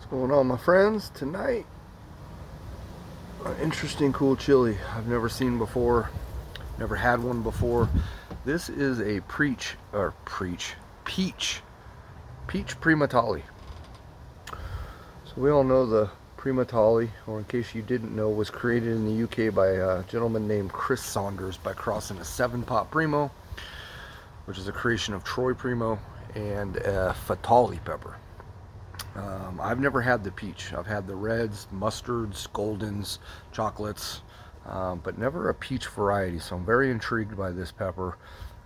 What's going on, my friends? Tonight, an interesting, cool chili I've never seen before, never had one before. This is a peach Primotalii. So we all know the Primotalii, or in case you didn't know, was created in the UK by a gentleman named Chris Saunders by crossing a 7-pot Primo, which is a creation of Troy Primo, and a Fatali pepper. I've never had the peach. I've had the reds, mustards, goldens, chocolates, but never a peach variety. So I'm very intrigued by this pepper.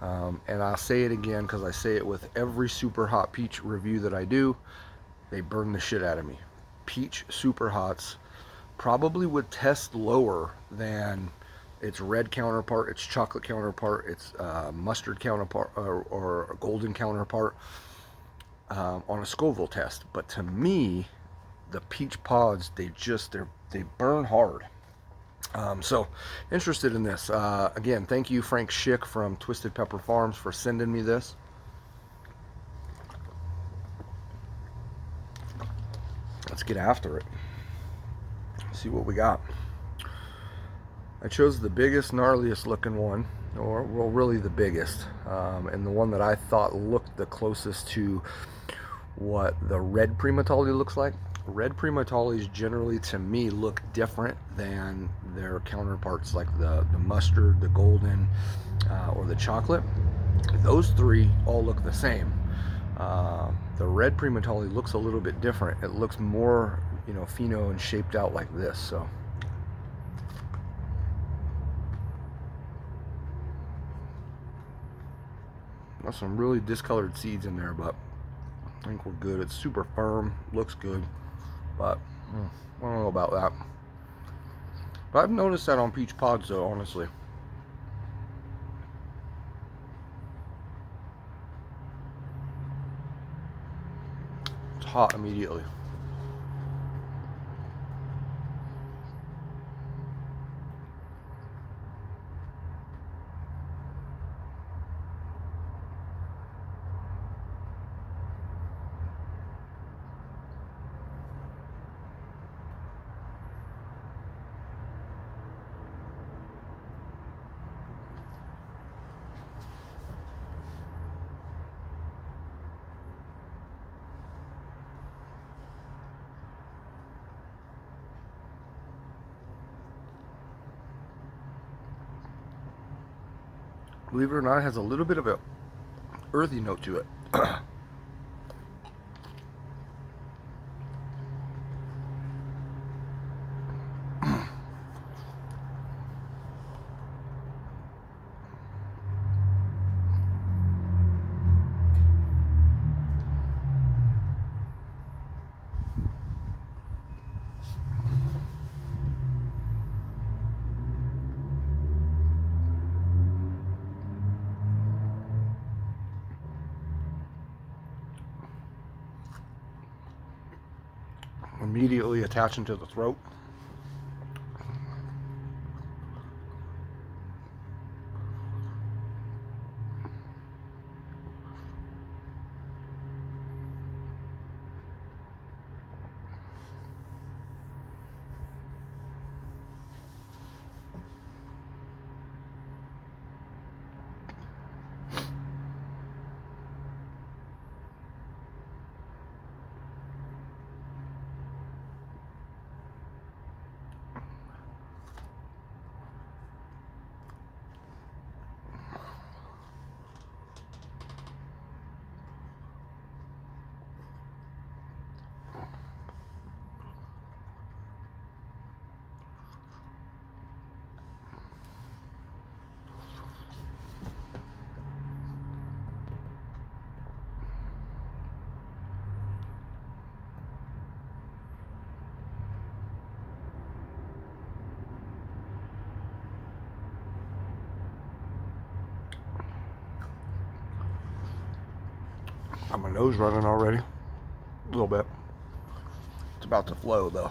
And I'll say it again because I say it with every super hot peach review that I do. They burn the shit out of me. Peach super hots probably would test lower than its red counterpart, its chocolate counterpart, its mustard counterpart, or golden counterpart on a Scoville test. But to me, the peach pods, they burn hard. So interested in this. Again, thank you, Frank Schick from Twisted Pepper Farms, for sending me this. Let's get after it. See what we got. I chose the biggest, gnarliest looking one, or well, really the biggest, and the one that I thought looked the closest to what the red Primotalii looks like. Red Primatalis generally, to me, look different than their counterparts like the mustard, the golden, or the chocolate. Those three all look the same. The red Primotalii looks a little bit different. It looks more, pheno and shaped out like this. So got some really discolored seeds in there, but I think we're good. It's super firm, looks good, but I don't know about that. But I've noticed that on peach pods, though, honestly. It's hot immediately. Believe it or not, it has a little bit of a earthy note to it. Immediately attaching to the throat. Got my nose running already. A little bit. It's about to flow, though.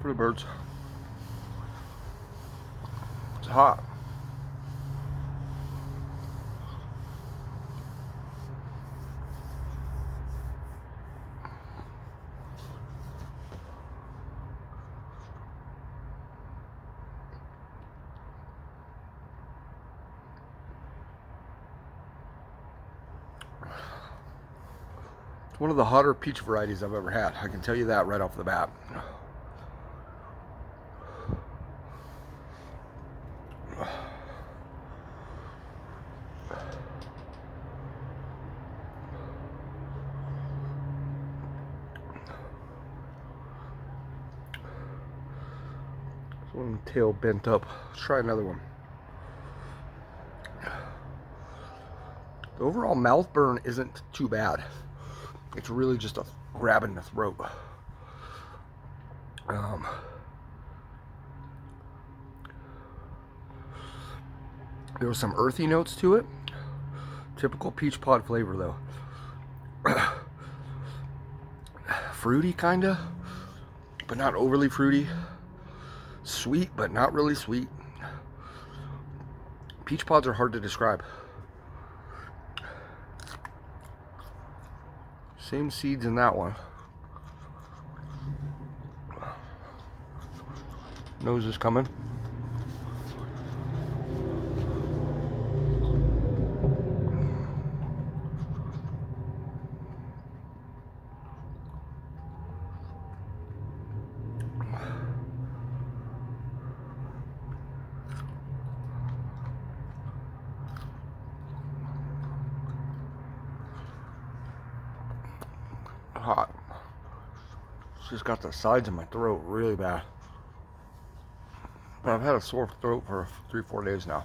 for the birds. It's hot. It's one of the hotter peach varieties I've ever had. I can tell you that right off the bat. One tail bent up. Let's try another one. The overall mouth burn isn't too bad. It's really just a grab in the throat. There were some earthy notes to it. Typical peach pod flavor though. Fruity kinda, but not overly fruity. Sweet, but not really sweet. Peach pods are hard to describe. Same seeds in that one. Nose is coming. Hot. It's just got the sides of my throat really bad. But I've had a sore throat for 3-4 days now.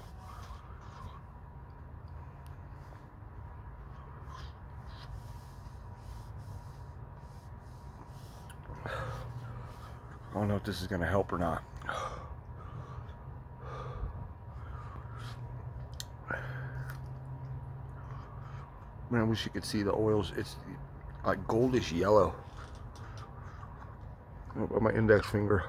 I don't know if this is going to help or not. Man, I wish you could see the oils. It's like goldish yellow. By my index finger.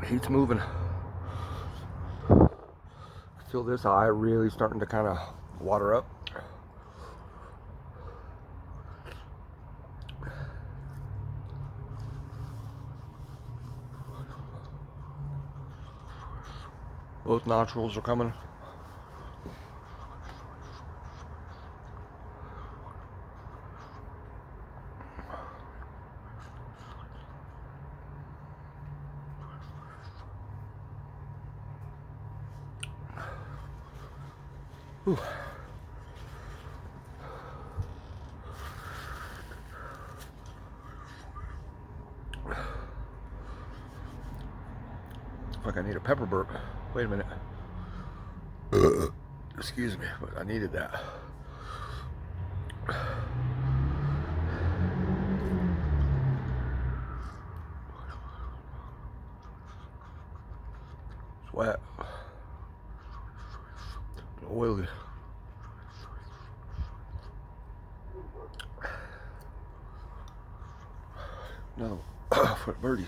Heat's moving. Feel this eye really starting to kind of water up. Both nostrils are coming. Whew. Like I need a pepper burp. Wait a minute. Excuse me, but I needed that. It's wet. Oily. No, for birdies.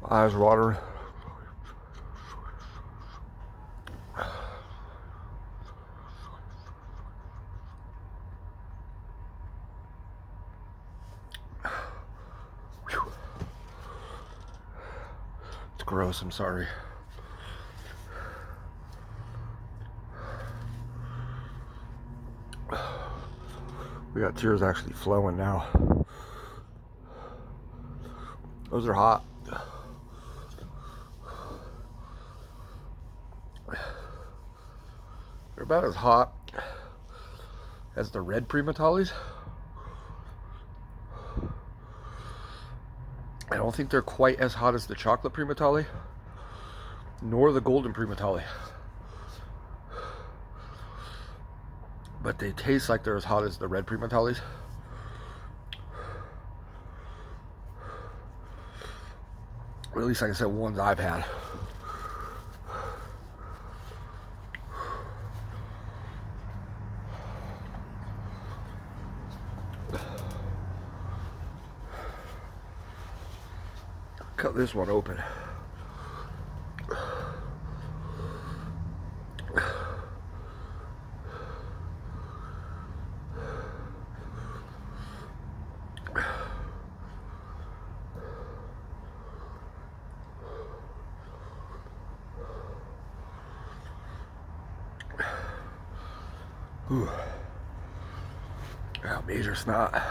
My eyes are watering. It's gross, I'm sorry. We got tears actually flowing now. Those are hot. They're about as hot as the red Primatalis. I don't think they're quite as hot as the chocolate Primatali, nor the golden Primatali. but they taste like they're as hot as the red Primatalis. Or at least, like I said, ones I've had. Cut this one open. Ooh. Yeah, major snot.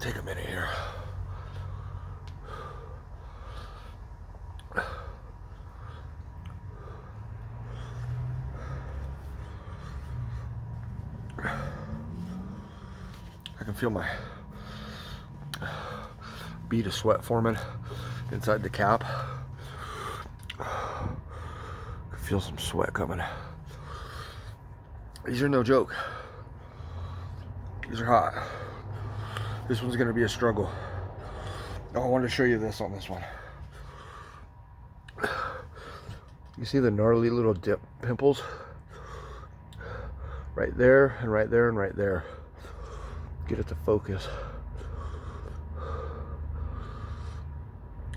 Take a minute here. I can feel my bead of sweat forming inside the cap. I can feel some sweat coming. These are no joke. These are hot. This one's going to be a struggle. Oh, I wanted to show you this on this one. You see the gnarly little dip pimples? Right there, and right there, and right there. Get it to focus.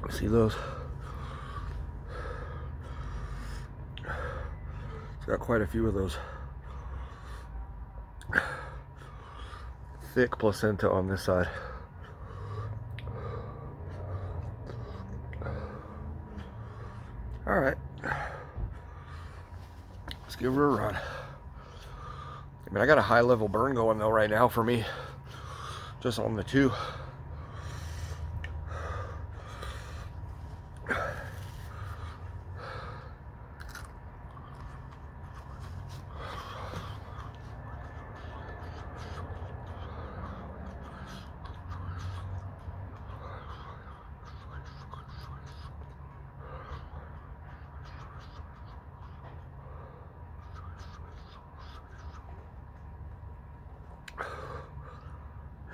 See those? It's got quite a few of those. Thick placenta on this side. All right, let's give her a run. I mean, I got a high level burn going though right now for me, just on the two.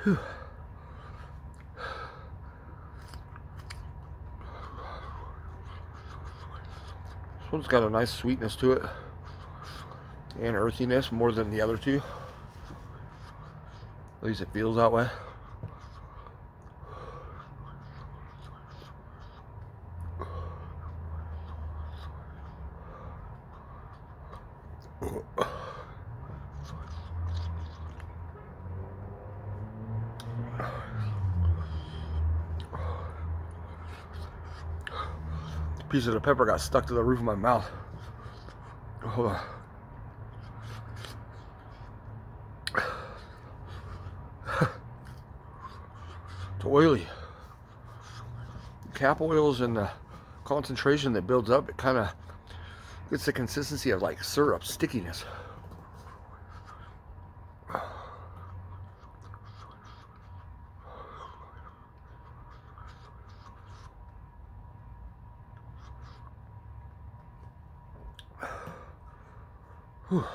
Whew. This one's got a nice sweetness to it and earthiness more than the other two. At least it feels that way. Piece of the pepper got stuck to the roof of my mouth. Hold on. It's oily. Cap oils and the concentration that builds up, it kind of gets the consistency of like syrup, stickiness. Whew.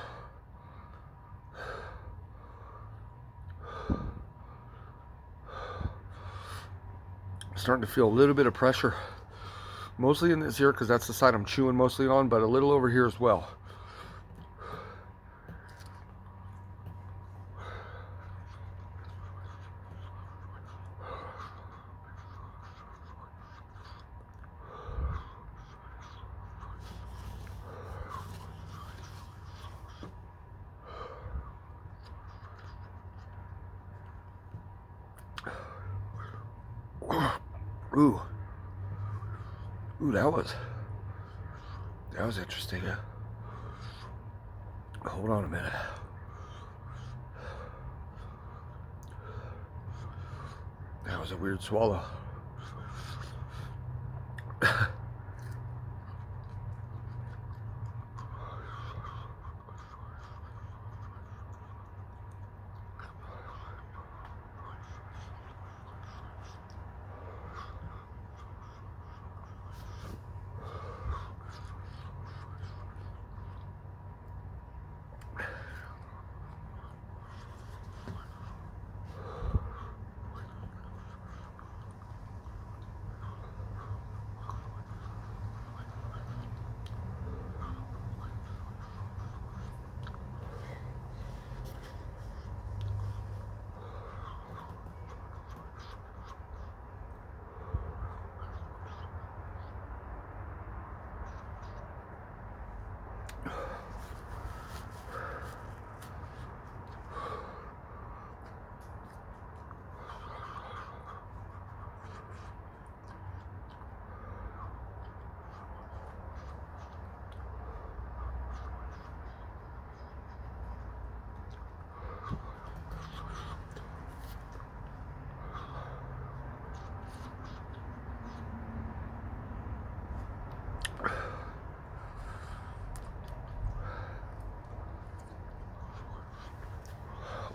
Starting to feel a little bit of pressure, mostly in this ear because that's the side I'm chewing mostly on, but a little over here as well. Ooh. Ooh, that was interesting. Hold on a minute. That was a weird swallow.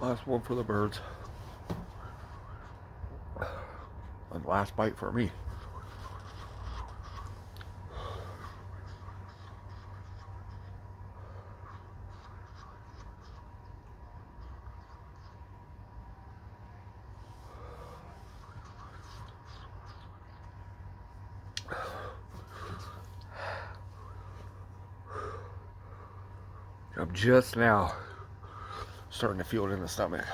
Last one for the birds. And last bite for me. I'm just now starting to feel it in the stomach.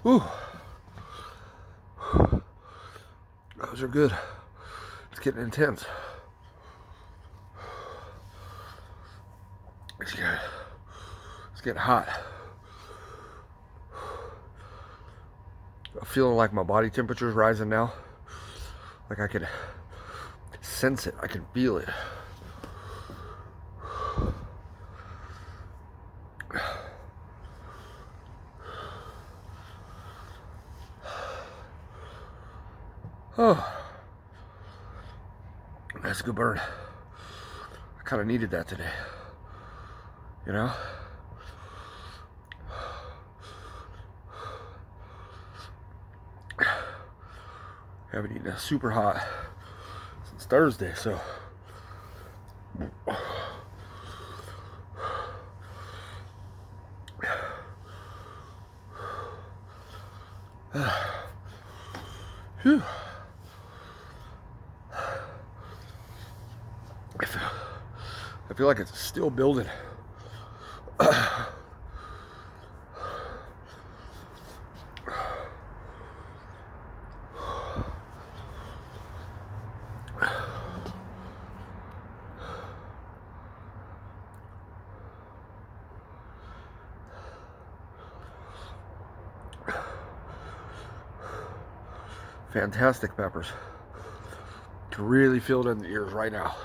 Whew. Those are good. It's getting intense. It's getting hot. I'm feeling like my body temperature is rising now. Like I can sense it. I can feel it. Oh, that's a good burn. I kind of needed that today, you know? Haven't eaten a super hot since Thursday, so. Whew. I feel like it's still building. Fantastic peppers. Can really feel it in the ears right now.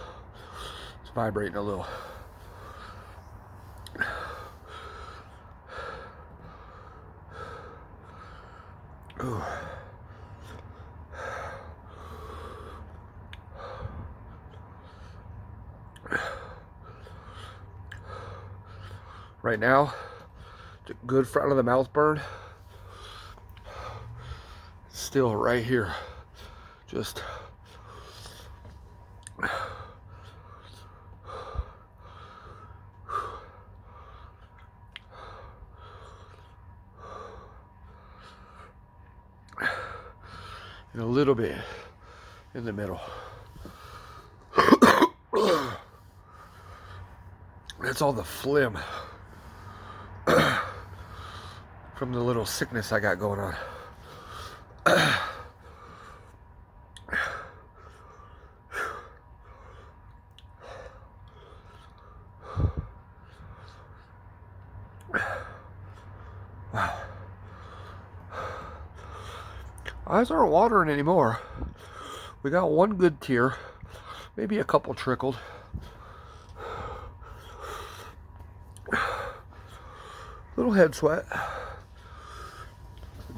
It's vibrating a little. Ooh. Right now, good front of the mouth burn. Still right here. Just and a little bit in the middle. That's all the phlegm from the little sickness I got going on. Wow. Eyes aren't watering anymore. We got one good tear, maybe a couple trickled. Little head sweat.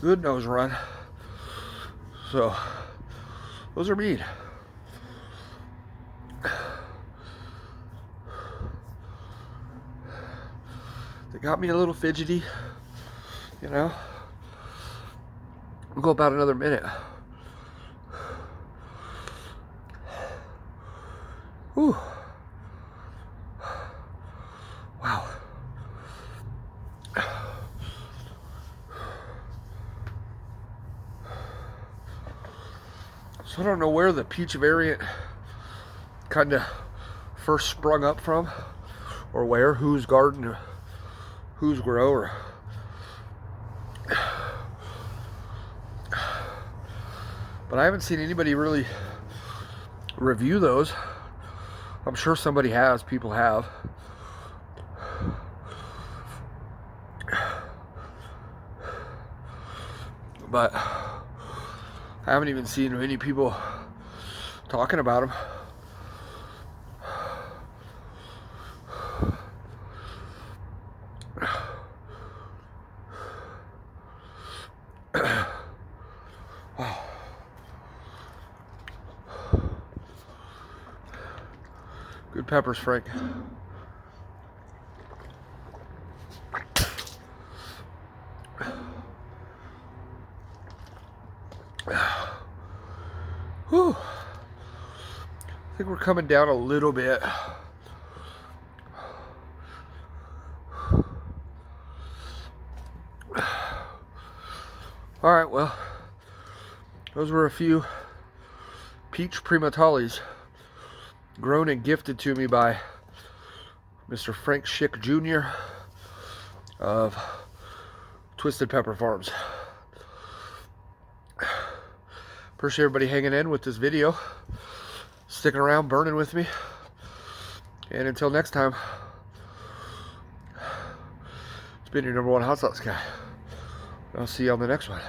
Good nose run. So, those are mean. They got me a little fidgety, you know. We'll go about another minute. Whew. Wow. So I don't know where the peach variant kind of first sprung up from, or where, whose garden, whose grower. But I haven't seen anybody really review those. I'm sure somebody has, people have. But I haven't even seen any people talking about them. Wow. Good peppers, Frank. Whew. I think we're coming down a little bit. All right, well, those were a few peach Primatalis grown and gifted to me by Mr. Frank Schick Jr. of Twisted Pepper Farms. Appreciate everybody hanging in with this video, sticking around, burning with me. And until next time, it's been your #1 hot sauce guy. I'll see you on the next one.